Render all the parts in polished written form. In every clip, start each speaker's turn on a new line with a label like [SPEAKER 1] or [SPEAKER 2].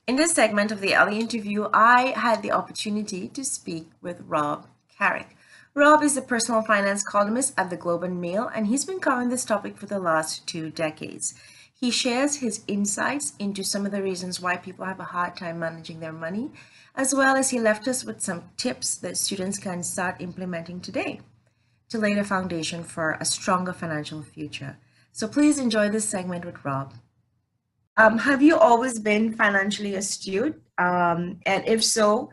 [SPEAKER 1] In this segment of the Elly interview, I had the opportunity to speak with Rob Carrick. Rob is a personal finance columnist at the Globe and Mail, and he's been covering this topic for the last 2 decades. He shares his insights into some of the reasons why people have a hard time managing their money, as well as he left us with some tips that students can start implementing today to lay the foundation for a stronger financial future. So please enjoy this segment with Rob. Have you always been financially astute? And if so,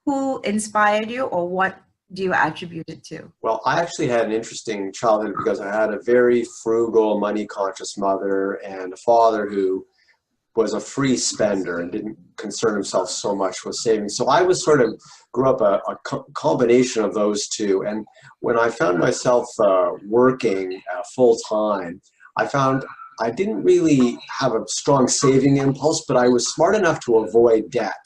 [SPEAKER 1] who inspired you or what do you attribute it to?
[SPEAKER 2] Well, I actually had an interesting childhood because I had a very frugal, money-conscious mother and a father who was a free spender and didn't concern himself so much with savings. So I was grew up a combination of those two. And when I found myself working full time, I found I didn't really have a strong saving impulse, but I was smart enough to avoid debt.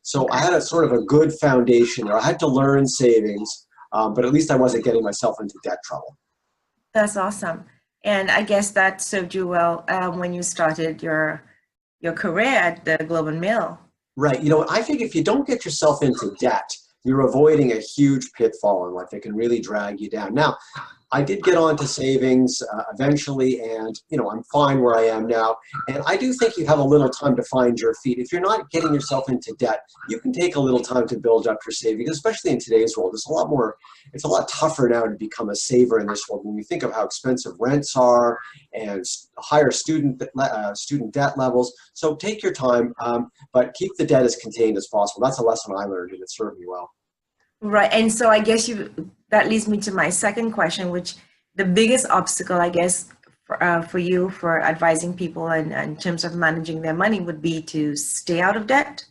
[SPEAKER 2] So I had a good foundation there. I had to learn savings, but at least I wasn't getting myself into debt trouble.
[SPEAKER 1] That's awesome. And I guess that served you well when you started your career at the Globe and Mail.
[SPEAKER 2] Right. I think if you don't get yourself into debt, you're avoiding a huge pitfall in life that can really drag you down. Now, I did get onto savings eventually, and I'm fine where I am now. And I do think you have a little time to find your feet. If you're not getting yourself into debt, you can take a little time to build up your savings, especially in today's world. It's a lot tougher now to become a saver in this world when you think of how expensive rents are and higher student debt levels. So take your time, but keep the debt as contained as possible. That's a lesson I learned, and it served me well.
[SPEAKER 1] Right. And so I guess that leads me to my second question, which the biggest obstacle, I guess, for you for advising people and in terms of managing their money would be to stay out of debt,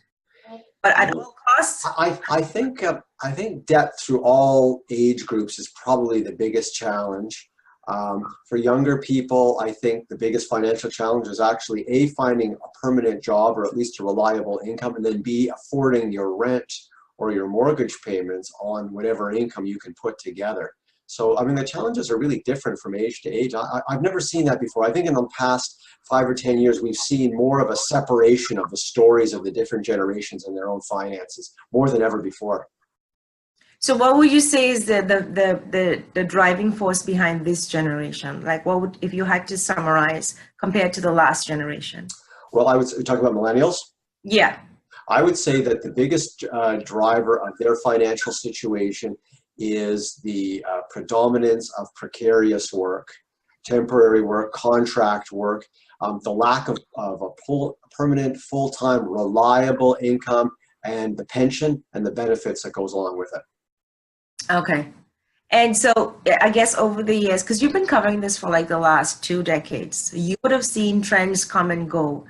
[SPEAKER 1] but at all costs.
[SPEAKER 2] I think debt through all age groups is probably the biggest challenge. For younger people, I think the biggest financial challenge is actually A, finding a permanent job or at least a reliable income, and then B, affording your rent or your mortgage payments on whatever income you can put together. So, the challenges are really different from age to age. I've never seen that before. I think in the past 5 or 10 years, we've seen more of a separation of the stories of the different generations and their own finances, more than ever before.
[SPEAKER 1] So what would you say is the driving force behind this generation? Like if you had to summarize compared to the last generation?
[SPEAKER 2] Well, we talk about millennials?
[SPEAKER 1] Yeah.
[SPEAKER 2] I would say that the biggest driver of their financial situation is the predominance of precarious work, temporary work, contract work, the lack of a permanent, full-time, reliable income, and the pension and the benefits that goes along with it.
[SPEAKER 1] Okay. And so I guess over the years, because you've been covering this for like the last 2 decades, you would have seen trends come and go.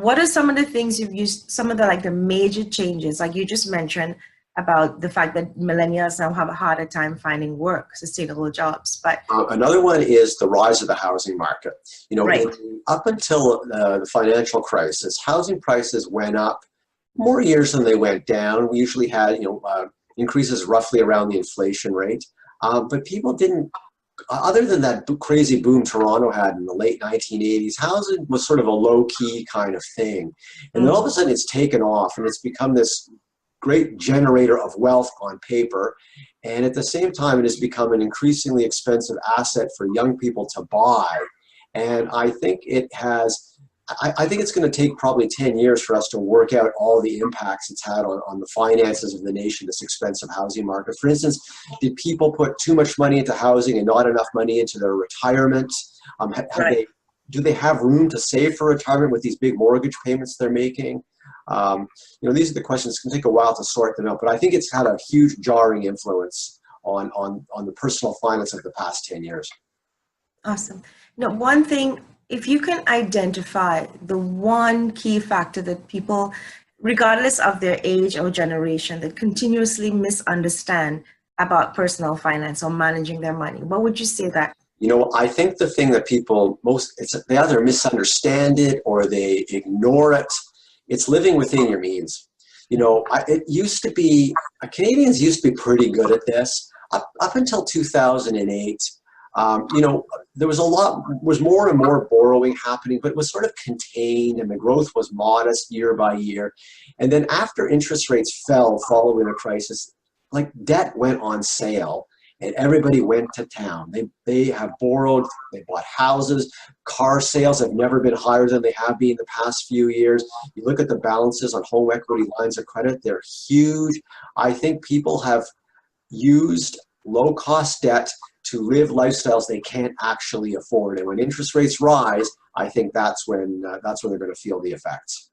[SPEAKER 1] What are some of the things you've used, some of the major changes, like you just mentioned about the fact that millennials now have a harder time finding work, sustainable jobs, but
[SPEAKER 2] another one is the rise of the housing market.
[SPEAKER 1] Right.
[SPEAKER 2] Up until the financial crisis, housing prices went up more years than they went down. We usually had, increases roughly around the inflation rate, but people didn't. Other than that crazy boom Toronto had in the late 1980s, housing was sort of a low-key kind of thing. And then all of a sudden it's taken off and it's become this great generator of wealth on paper. And at the same time, it has become an increasingly expensive asset for young people to buy. And I think I think it's going to take probably 10 years for us to work out all the impacts it's had on the finances of the nation, this expensive housing market. For instance, did people put too much money into housing and not enough money into their retirement?
[SPEAKER 1] Right.
[SPEAKER 2] Do they have room to save for retirement with these big mortgage payments they're making? These are the questions. It's going to take a while to sort them out, but I think it's had a huge jarring influence on the personal finance of the past 10 years.
[SPEAKER 1] Awesome. Now, one thing, if you can identify the one key factor that people, regardless of their age or generation, that continuously misunderstand about personal finance or managing their money, what would you say that?
[SPEAKER 2] I think the thing that people they either misunderstand it or they ignore it. It's living within your means. It used to be, Canadians used to be pretty good at this. Up until 2008, There was more and more borrowing happening, but it was sort of contained and the growth was modest year by year. And then after interest rates fell following the crisis, like debt went on sale and everybody went to town. They have borrowed, they bought houses, car sales have never been higher than they have been in the past few years. You look at the balances on home equity lines of credit, they're huge. I think people have used low-cost debt to live lifestyles they can't actually afford. And when interest rates rise, I think that's when they're going to feel the effects.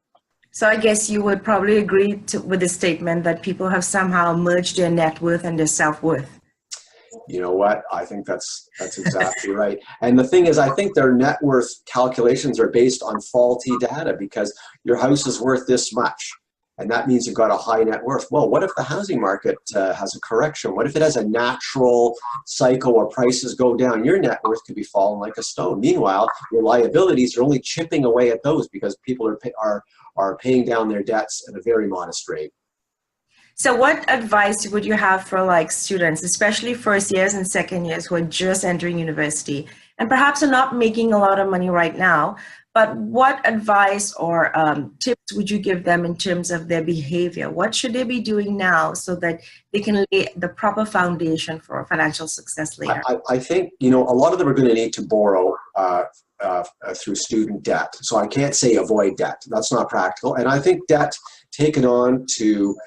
[SPEAKER 1] So I guess you would probably agree with the statement that people have somehow merged their net worth and their self-worth.
[SPEAKER 2] You know what? I think that's exactly right. And the thing is, I think their net worth calculations are based on faulty data because your house is worth this much. And that means you've got a high net worth. Well, what if the housing market has a correction? What if it has a natural cycle where prices go down? Your net worth could be falling like a stone. Meanwhile, your liabilities are only chipping away at those because people are paying down their debts at a very modest rate.
[SPEAKER 1] So what advice would you have for like students, especially first years and second years who are just entering university and perhaps are not making a lot of money right now, but what advice or tips would you give them in terms of their behavior? What should they be doing now so that they can lay the proper foundation for financial success later?
[SPEAKER 2] I think, a lot of them are going to need to borrow through student debt. So I can't say avoid debt. That's not practical. And I think debt taken on to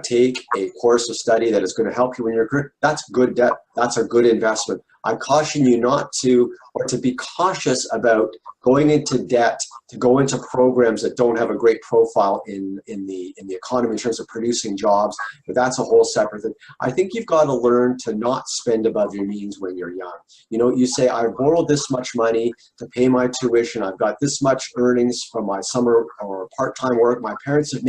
[SPEAKER 2] take a course of study that is going to help you in your career, that's good debt. That's a good investment. I caution you not to, or to be cautious about going into debt, to go into programs that don't have a great profile in the economy in terms of producing jobs, but that's a whole separate thing. I think you've got to learn to not spend above your means when you're young. You say, I borrowed this much money to pay my tuition. I've got this much earnings from my summer or part-time work. My parents have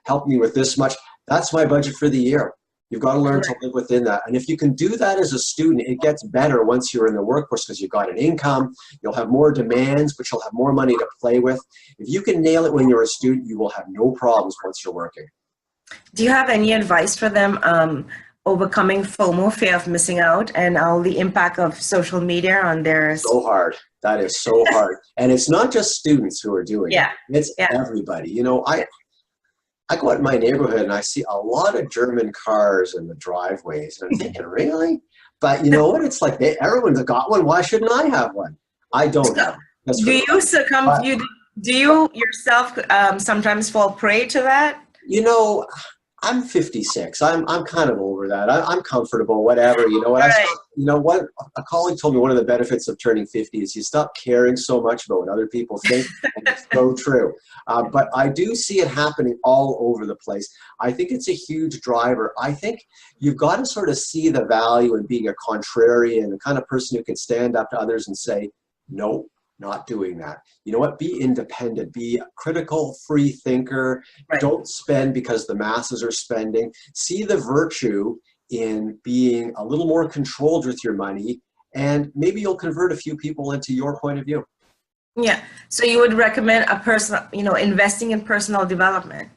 [SPEAKER 2] helped me with this much. That's my budget for the year. You've got to learn to live within that. And if you can do that as a student, it gets better once you're in the workforce because you've got an income, you'll have more demands, but you'll have more money to play with. If you can nail it when you're a student, you will have no problems once you're working.
[SPEAKER 1] Do you have any advice for them overcoming FOMO, fear of missing out, and all the impact of social media on their...
[SPEAKER 2] So hard. That is so hard. And it's not just students who are doing it. It's everybody. I go out in my neighborhood and I see a lot of German cars in the driveways. And I'm thinking, really? But you know what? It's like everyone's got one. Why shouldn't I have one? I don't have one.
[SPEAKER 1] Do you succumb? Do you yourself sometimes fall prey to that?
[SPEAKER 2] I'm 56. I'm kind of over that. I'm comfortable, whatever. What a colleague told me, one of the benefits of turning 50 is you stop caring so much about what other people think. And it's so true. But I do see it happening all over the place. I think it's a huge driver. I think you've got to sort of see the value in being a contrarian, the kind of person who can stand up to others and say, no, not doing that. You know what? Be independent. Be a critical, free thinker. Right. Don't spend because the masses are spending. See the virtue in being a little more controlled with your money, and maybe you'll convert a few people into your point of view.
[SPEAKER 1] Yeah. So you would recommend a person, investing in personal development,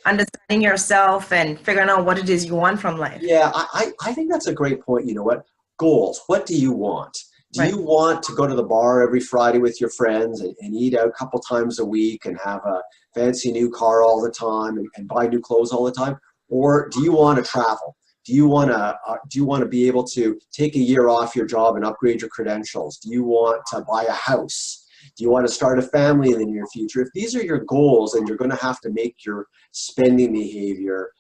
[SPEAKER 1] understanding yourself and figuring out what it is you want from life.
[SPEAKER 2] Yeah, I think that's a great point. You know what? Goals. What do you want? Do you want to go to the bar every Friday with your friends and eat out a couple times a week and have a fancy new car all the time and buy new clothes all the time? Or do you want to travel? Do you want to be able to take a year off your job and upgrade your credentials? Do you want to buy a house? Do you want to start a family in the near future? If these are your goals, then you're going to have to make your spending behavior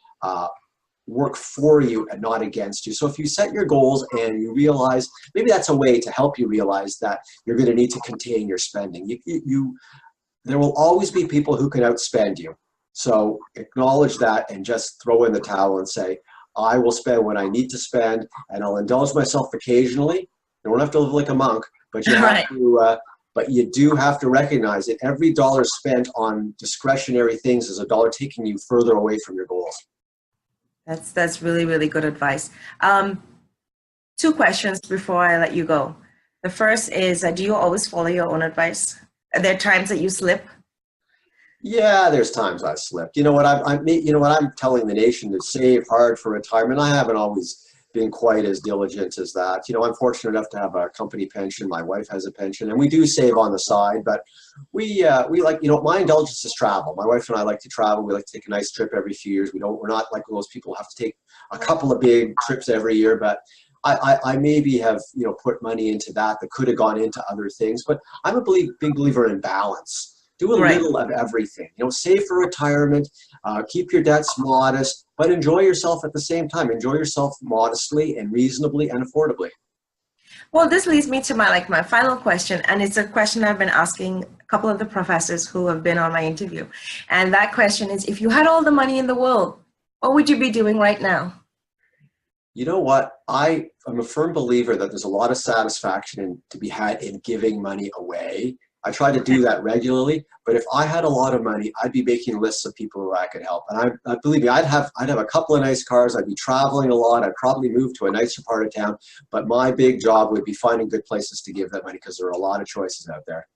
[SPEAKER 2] work for you and not against you. So if you set your goals and you realize, maybe that's a way to help you realize that you're going to need to contain your spending. There will always be people who can outspend you. So acknowledge that and just throw in the towel and say, I will spend what I need to spend and I'll indulge myself occasionally. You don't have to live like a monk, but you have to, but you do have to recognize that every dollar spent on discretionary things is a dollar taking you further away from your goals.
[SPEAKER 1] That's really, really good advice. 2 questions before I let you go. The first is, do you always follow your own advice? Are there times that you slip?
[SPEAKER 2] Yeah, there's times I slipped. You know what I'm telling the nation to save hard for retirement. I haven't always been quite as diligent as that. You know, I'm fortunate enough to have a company pension. My wife has a pension, and we do save on the side, but we like, you know, my indulgence is travel. My wife and I like to travel. We like to take a nice trip every few years. We're not like those people who have to take a couple of big trips every year, but I maybe have, you know, put money into that could have gone into other things. But I'm a big believer in balance. Do a little of everything. You know, save for retirement, keep your debts modest, but enjoy yourself at the same time. Enjoy yourself modestly and reasonably and affordably.
[SPEAKER 1] Well, this leads me to my final question, and it's a question I've been asking a couple of the professors who have been on my interview. And that question is, if you had all the money in the world, what would you be doing right now?
[SPEAKER 2] You know what? I'm a firm believer that there's a lot of satisfaction to be had in giving money away. I try to do that regularly, but if I had a lot of money, I'd be making lists of people who I could help. And I believe me, I'd have a couple of nice cars. I'd be traveling a lot. I'd probably move to a nicer part of town. But my big job would be finding good places to give that money, because there are a lot of choices out there.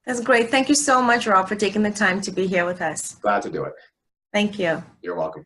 [SPEAKER 1] That's great. Thank you so much, Rob, for taking the time to be here with us.
[SPEAKER 2] Glad to do it.
[SPEAKER 1] Thank you.
[SPEAKER 2] You're welcome.